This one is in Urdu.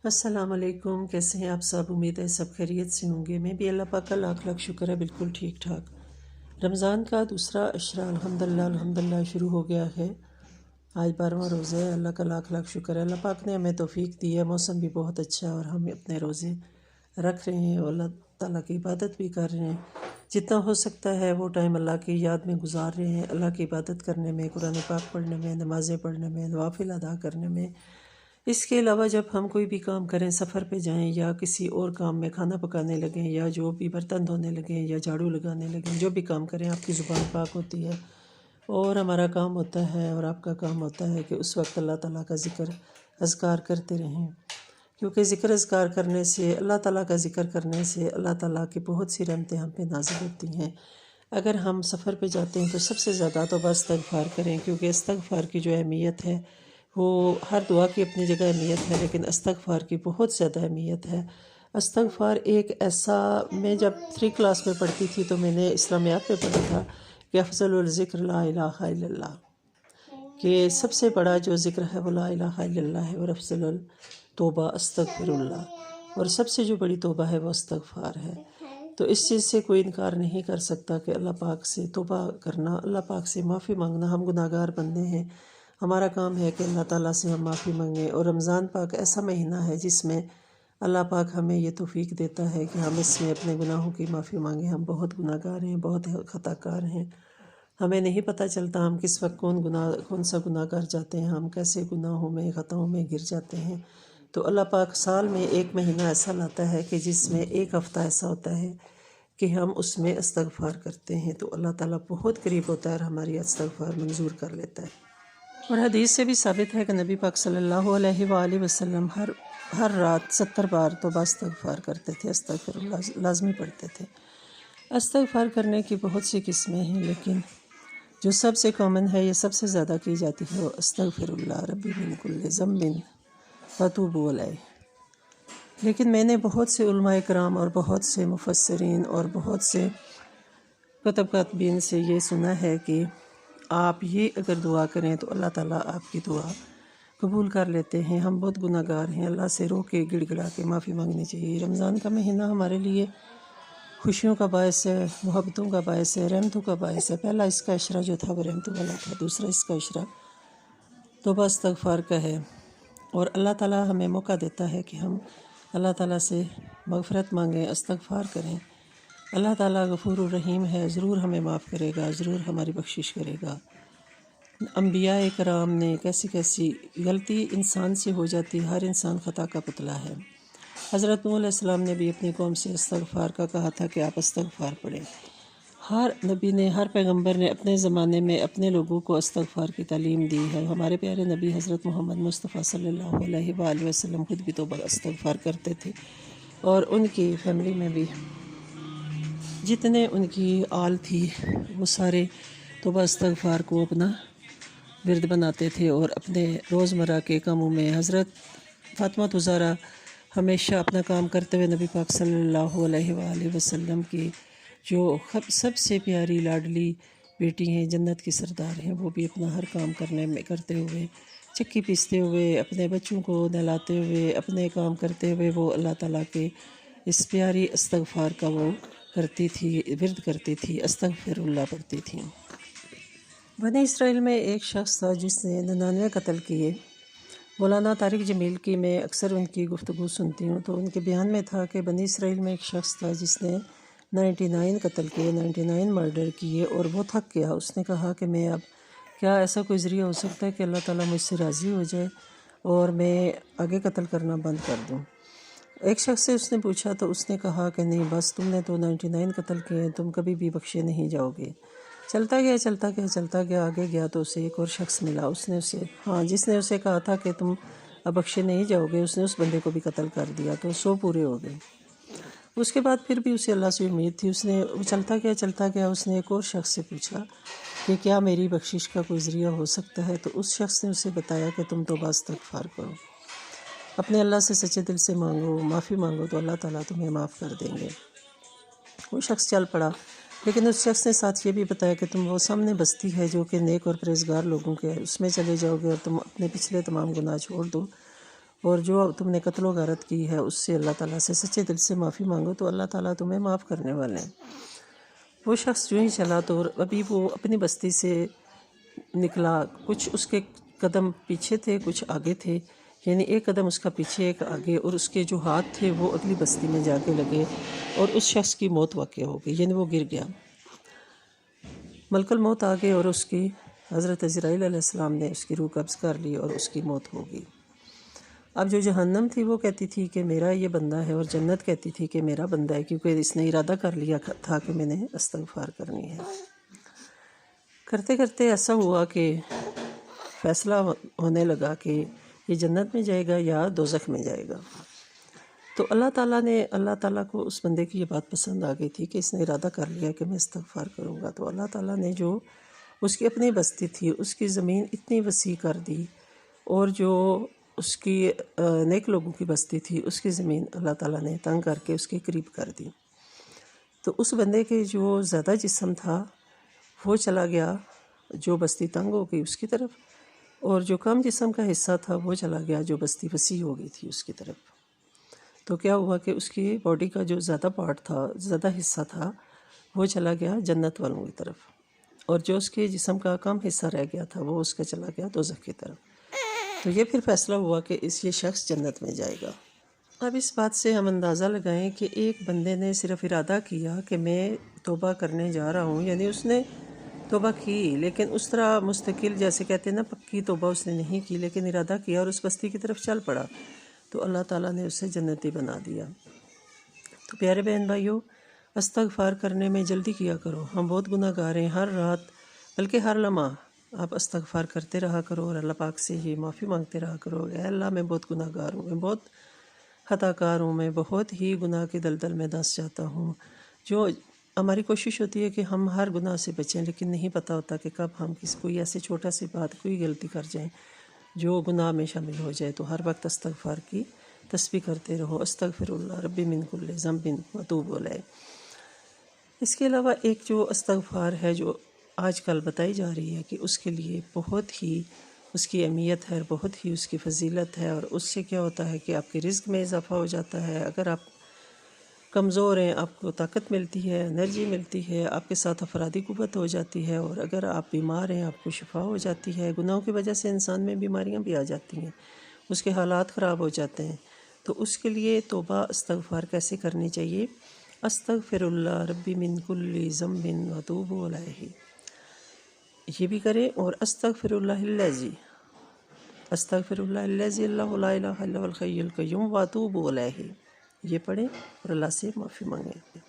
السلام علیکم، کیسے ہیں آپ سب؟ امید ہے سب خیریت سے ہوں گے۔ میں بھی اللہ پاک کا لاکھ لاکھ شکر ہے بالکل ٹھیک ٹھاک۔ رمضان کا دوسرا عشرہ الحمدللہ شروع ہو گیا ہے۔ آج 12واں روزہ ہے۔ اللہ کا لاکھ لاکھ شکر ہے، اللہ پاک نے ہمیں توفیق دی ہے، موسم بھی بہت اچھا ہے اور ہم اپنے روزے رکھ رہے ہیں اور اللہ تعالیٰ کی عبادت بھی کر رہے ہیں۔ جتنا ہو سکتا ہے وہ ٹائم اللہ کی یاد میں گزار رہے ہیں، اللہ کی عبادت کرنے میں، قرآن پاک پڑھنے میں، نمازیں پڑھنے میں، نوافل ادا کرنے میں۔ اس کے علاوہ جب ہم کوئی بھی کام کریں، سفر پہ جائیں یا کسی اور کام میں کھانا پکانے لگیں یا جو بھی برتن دھونے لگیں یا جھاڑو لگانے لگیں، جو بھی کام کریں آپ کی زبان پاک ہوتی ہے اور ہمارا کام ہوتا ہے اور آپ کا کام ہوتا ہے کہ اس وقت اللہ تعالیٰ کا ذکر اذکار کرتے رہیں، کیونکہ ذکر اذکار کرنے سے، اللہ تعالیٰ کا ذکر کرنے سے اللہ تعالیٰ کی بہت سی رحمتیں ہم پہ نازل ہوتی ہیں۔ اگر ہم سفر پہ جاتے ہیں تو سب سے زیادہ توبہ استغفار کریں، کیونکہ استغفار کی جو اہمیت ہے وہ ہر دعا کی اپنی جگہ اہمیت ہے، لیکن استغفار کی بہت زیادہ اہمیت ہے۔ استغفار ایک ایسا، میں جب 3 کلاس میں پڑھتی تھی تو میں نے اسلامیات میں پڑھا تھا کہ افضل الذکر لا الہ الا اللہ، کہ سب سے بڑا جو ذکر ہے وہ لا الہ الا اللہ ہے، اور افضل التوبہ استغفر اللہ، اور سب سے جو بڑی توبہ ہے وہ استغفار ہے۔ تو اس چیز سے کوئی انکار نہیں کر سکتا کہ اللہ پاک سے توبہ کرنا، اللہ پاک سے معافی مانگنا۔ ہم گناہ گار بندے ہیں، ہمارا کام ہے کہ اللہ تعالیٰ سے ہم معافی مانگیں، اور رمضان پاک ایسا مہینہ ہے جس میں اللہ پاک ہمیں یہ توفیق دیتا ہے کہ ہم اس میں اپنے گناہوں کی معافی مانگیں۔ ہم بہت گناہ گار ہیں، بہت خطا کار ہیں، ہمیں نہیں پتہ چلتا ہم کس وقت کون سا گناہ کر جاتے ہیں، ہم کیسے گناہوں میں، خطاؤں میں گر جاتے ہیں۔ تو اللہ پاک سال میں ایک مہینہ ایسا لاتا ہے کہ جس میں ایک ہفتہ ایسا ہوتا ہے کہ ہم اس میں استغفار کرتے ہیں، تو اللہ تعالیٰ بہت قریب ہوتا ہے اور ہماری استغفار منظور کر لیتا ہے۔ اور حدیث سے بھی ثابت ہے کہ نبی پاک صلی اللہ علیہ وآلہ وسلم ہر رات 70 بار توبہ استغفار کرتے تھے، استغفر اللہ لازمی پڑھتے تھے۔ استغفار کرنے کی بہت سی قسمیں ہیں، لیکن جو سب سے کامن ہے، یہ سب سے زیادہ کی جاتی ہے، وہ استغفر اللہ ربی من کل ذنب واتوب الیہ۔ لیکن میں نے بہت سے علماء کرام اور بہت سے مفسرین اور بہت سے کتب کاتبین سے یہ سنا ہے کہ آپ یہ اگر دعا کریں تو اللہ تعالیٰ آپ کی دعا قبول کر لیتے ہیں۔ ہم بہت گناہ گار ہیں، اللہ سے رو کے گڑ گڑا کے معافی مانگنی چاہیے۔ رمضان کا مہینہ ہمارے لیے خوشیوں کا باعث ہے، محبتوں کا باعث ہے، رحمتوں کا باعث ہے۔ پہلا اس کا عشرہ جو تھا وہ رحمتوں والا تھا، دوسرا اس کا عشرہ توبہ استغفار کا ہے، اور اللہ تعالیٰ ہمیں موقع دیتا ہے کہ ہم اللہ تعالیٰ سے مغفرت مانگیں، استغفار کریں۔ اللہ تعالیٰ غفور الرحیم ہے، ضرور ہمیں معاف کرے گا، ضرور ہماری بخشش کرے گا۔ انبیاء کرام نے کیسی غلطی انسان سے ہو جاتی، ہر انسان خطا کا پتلا ہے۔ حضرت نوح علیہ السلام نے بھی اپنی قوم سے استغفار کا کہا تھا کہ آپ استغفار پڑھیں۔ ہر نبی نے، ہر پیغمبر نے اپنے زمانے میں اپنے لوگوں کو استغفار کی تعلیم دی ہے۔ ہمارے پیارے نبی حضرت محمد مصطفیٰ صلی اللہ علیہ وآلہ وسلم خود بھی توبہ استغفار کرتے تھے، اور ان کی فیملی میں بھی جتنے ان کی آل تھی وہ سارے توبہ استغفار کو اپنا ورد بناتے تھے، اور اپنے روزمرہ کے کاموں میں حضرت فاطمہ زہرا ہمیشہ اپنا کام کرتے ہوئے نبی پاک صلی اللہ علیہ وآلہ وسلم کی جو سب سے پیاری لاڈلی بیٹی ہیں، جنت کی سردار ہیں، وہ بھی اپنا ہر کام کرتے ہوئے، چکی پیستے ہوئے، اپنے بچوں کو نہلاتے ہوئے، اپنے کام کرتے ہوئے وہ اللہ تعالیٰ کے اس پیاری استغفار کا وہ کرتی تھی، ورد کرتی تھی، استغفر اللہ پڑھتی تھیں۔ بنی اسرائیل میں ایک شخص تھا جس نے 99 قتل کیے۔ مولانا طارق جمیل کی میں اکثر ان کی گفتگو سنتی ہوں، تو ان کے بیان میں تھا کہ بنی اسرائیل میں ایک شخص تھا جس نے 99 قتل کیے، 99 مرڈر کیے، اور وہ تھک گیا۔ اس نے کہا کہ میں اب کیا ایسا کوئی ذریعہ ہو سکتا ہے کہ اللہ تعالیٰ مجھ سے راضی ہو جائے اور میں آگے قتل کرنا بند کر دوں۔ ایک شخص سے اس نے پوچھا تو اس نے کہا کہ نہیں، بس تم نے تو 99 قتل کیے، تم کبھی بھی بخشے نہیں جاؤ گے۔ چلتا گیا، آگے گیا تو اسے ایک اور شخص ملا، جس نے اسے کہا تھا کہ تم اب بخشے نہیں جاؤ گے، اس نے اس بندے کو بھی قتل کر دیا، تو 100 پورے ہو گئے۔ اس کے بعد پھر بھی اسے اللہ سے امید تھی، چلتا گیا، اس نے ایک اور شخص سے پوچھا کہ کیا میری بخشش کا کوئی ذریعہ ہو سکتا ہے، تو اس شخص نے اسے بتایا کہ تم توبہ استغفار کرو، اپنے اللہ سے سچے دل سے مانگو، معافی مانگو، تو اللہ تعالیٰ تمہیں معاف کر دیں گے۔ وہ شخص چل پڑا، لیکن اس شخص نے ساتھ یہ بھی بتایا کہ تم وہ سامنے بستی ہے جو کہ نیک اور پرہیزگار لوگوں کے ہے، اس میں چلے جاؤ گے اور تم اپنے پچھلے تمام گناہ چھوڑ دو، اور جو تم نے قتل و غارت کی ہے اس سے اللہ تعالیٰ سے سچے دل سے معافی مانگو تو اللہ تعالیٰ تمہیں معاف کرنے والے ہیں۔ وہ شخص جو ہی چلا تو ابھی وہ اپنی بستی سے نکلا، کچھ اس کے قدم پیچھے تھے کچھ آگے تھے، یعنی ایک قدم اس کا پیچھے ایک آگے، اور اس کے جو ہاتھ تھے وہ اگلی بستی میں جا کے لگے اور اس شخص کی موت واقع ہو گئی، یعنی وہ گر گیا۔ ملک الموت آ گئے اور اس کی حضرت عزرائیل علیہ السلام نے اس کی روح قبض کر لی اور اس کی موت ہو گئی۔ اب جو جہنم تھی وہ کہتی تھی کہ میرا یہ بندہ ہے، اور جنت کہتی تھی کہ میرا بندہ ہے، کیونکہ اس نے ارادہ کر لیا تھا کہ میں نے استغفار کرنی ہے۔ کرتے کرتے ایسا ہوا کہ فیصلہ ہونے لگا کہ یہ جنت میں جائے گا یا دوزخ میں جائے گا۔ تو اللہ تعالیٰ کو اس بندے کی یہ بات پسند آ گئی تھی کہ اس نے ارادہ کر لیا کہ میں استغفار کروں گا، تو اللہ تعالیٰ نے جو اس کی اپنی بستی تھی اس کی زمین اتنی وسیع کر دی، اور جو اس کی نیک لوگوں کی بستی تھی اس کی زمین اللہ تعالیٰ نے تنگ کر کے اس کے قریب کر دی۔ تو اس بندے کے جو زیادہ جسم تھا وہ چلا گیا، جو بستی تنگ ہو گئی اس کی طرف، اور جو کم جسم کا حصہ تھا وہ چلا گیا جو بستی وسیع ہو گئی تھی اس کی طرف۔ تو کیا ہوا کہ اس کی باڈی کا جو زیادہ پارٹ تھا، زیادہ حصہ تھا، وہ چلا گیا جنت والوں کی طرف، اور جو اس کے جسم کا کم حصہ رہ گیا تھا وہ اس کا چلا گیا دوزخ کی طرف۔ تو یہ پھر فیصلہ ہوا کہ یہ شخص جنت میں جائے گا۔ اب اس بات سے ہم اندازہ لگائیں کہ ایک بندے نے صرف ارادہ کیا کہ میں توبہ کرنے جا رہا ہوں، یعنی اس نے توبہ کی، لیکن اس طرح مستقل جیسے کہتے ہیں نا پکی توبہ اس نے نہیں کی، لیکن ارادہ کیا اور اس بستی کی طرف چل پڑا، تو اللہ تعالیٰ نے اسے جنتی بنا دیا۔ تو پیارے بہن بھائیوں، استغفار کرنے میں جلدی کیا کرو، ہم بہت گناہ گار ہیں، ہر رات بلکہ ہر لمحہ آپ استغفار کرتے رہا کرو اور اللہ پاک سے یہ معافی مانگتے رہا کرو، اے اللہ میں بہت گناہ گار ہوں، میں بہت خطا کار ہوں، میں بہت ہی گناہ کے دلدل میں دھنس جاتا ہوں۔ جو ہماری کوشش ہوتی ہے کہ ہم ہر گناہ سے بچیں، لیکن نہیں پتہ ہوتا کہ کب ہم کوئی ایسے چھوٹا سی بات، کوئی غلطی کر جائیں جو گناہ میں شامل ہو جائے۔ تو ہر وقت استغفار کی تسبیح کرتے رہو، استغفر اللہ ربی من کل ذنب واتوب الیہ۔ اس کے علاوہ ایک جو استغفار ہے جو آج کل بتائی جا رہی ہے کہ اس کے لیے بہت ہی اس کی اہمیت ہے، بہت ہی اس کی فضیلت ہے، اور اس سے کیا ہوتا ہے کہ آپ کے رزق میں اضافہ ہو جاتا ہے۔ اگر آپ کمزور ہیں آپ کو طاقت ملتی ہے، انرجی ملتی ہے، آپ کے ساتھ افرادی قوت ہو جاتی ہے، اور اگر آپ بیمار ہیں آپ کو شفا ہو جاتی ہے۔ گناہوں کی وجہ سے انسان میں بیماریاں بھی آ جاتی ہیں، اس کے حالات خراب ہو جاتے ہیں۔ تو اس کے لیے توبہ استغفار کیسے کرنی چاہیے؟ استغفر اللہ ربی من کل ذنب واتوب الیہ، یہ بھی کریں، اور استغفر اللہ الذی اللہ لا الہ الا هو الحی القیوم واتوب الیہ، یہ پڑھیں اور اللہ سے معافی مانگیں۔